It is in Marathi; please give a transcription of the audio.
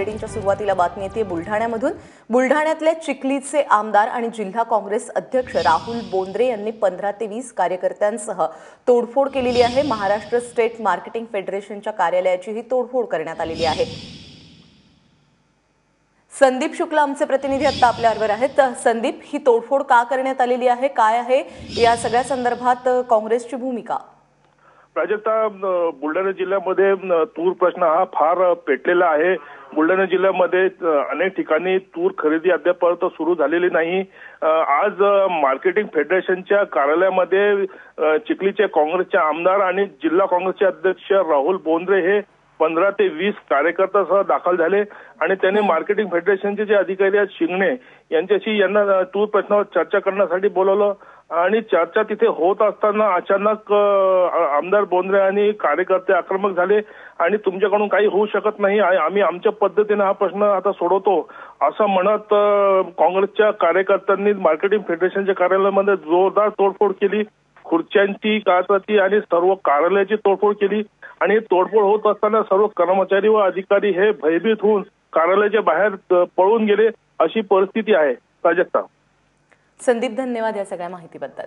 बुलेटिनच्या सुरुवातीला बातमी येते बुलढाण्यामधून। बुलढाण्यातल्या चिखलीचे आमदार आणि जिल्हा काँग्रेस अध्यक्ष राहुल बोंद्रे यांनी 15 ते 20 कार्यकर्त्यांसह तोडफोड केलेली आहे। महाराष्ट्र स्टेट मार्केटिंग फेडरेशनच्या कार्यालयाची ही तोडफोड करण्यात आलेली आहे। संदीप शुक्ला आमचे प्रतिनिधी आता आपल्याबरोबर आहेत। संदीप, ही तोडफोड का करण्यात आलेली आहे, काय आहे या सगळ्या संदर्भात काँग्रेसची भूमिका? प्राजक्ता, बुलढाणा जिल्ह्यामध्ये तूर प्रश्न हा फार पेटलेला आहे। बुलढाणा जिल्ह्यामध्ये अनेक ठिकाणी तूर खरेदी अद्यापर्यंत सुरू झालेली नाही। आज मार्केटिंग फेडरेशनच्या कार्यालयामध्ये चिखलीचे काँग्रेसचे आमदार आणि जिल्हा काँग्रेसचे अध्यक्ष राहुल बोंद्रे हे 15 ते 20 कार्यकर्त्यांसह दाखल झाले आणि त्यांनी मार्केटिंग फेडरेशनचे जे अधिकारी आहेत शिंगणे यांना तूर प्रश्नावर चर्चा करण्यासाठी बोलवलं आणि चर्चा तिथे होत असताना अचानक आमदार बोंद्रे आणि कार्यकर्ते आक्रमक झाले आणि तुमच्याकडून काही होऊ शकत नाही, आम्ही आमच्या पद्धतीने हा प्रश्न आता सोडवतो असं म्हणत काँग्रेसच्या कार्यकर्त्यांनी मार्केटिंग फेडरेशनच्या कार्यालयामध्ये जोरदार तोडफोड केली। खुर्च्यांची, काचाची आणि सर्व कार्यालयाची तोडफोड केली आणि तोडफोड होत असताना सर्व कर्मचारी व अधिकारी हे भयभीत होऊन कार्यालयाच्या बाहेर पळून गेले, अशी परिस्थिती आहे। प्राजक्ता, संदीप, धन्यवाद या सगळ्या माहितीबद्दल।